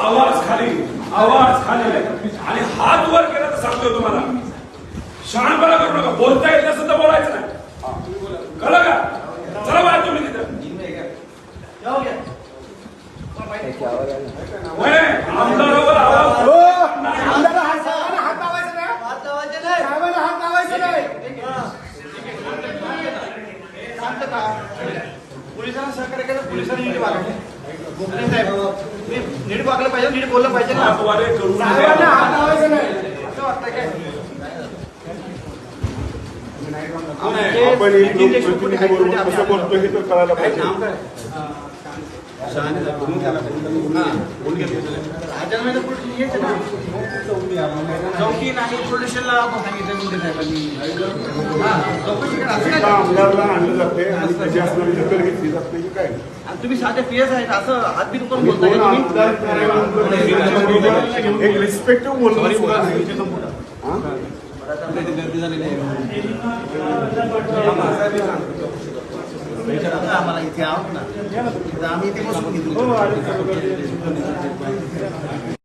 आवाज खाली आणि हात वर केला तर सांगतोय तुम्हाला, शहाणपणा करू नका. बोलता येत नसेल तर बोलायचं नाही, कळलं का? चला बाहेर तुम्ही तिथं. आमदारावर आवाज पोलिसांना सहकार्य केलं, पोलिसांनी नीट वागले. गोखले साहेब नीट वागलं पाहिजे, नीट बोललं पाहिजे ना. साहेबांना हात लावायचं नाही असं वाटतं काय? चौकी नाही पोलिसला सांगितलं आमदारला आणलं जाते आणि त्याची असणारी दखल घेतली जाते की काय. तुम्ही साधे पीएस आहेत असं हातबीत करून बोलताय. एक रिस्पेक्टिव्ह बोलणं आम्हाला इथे आहोत ना, आम्ही इथे बसून घेतो.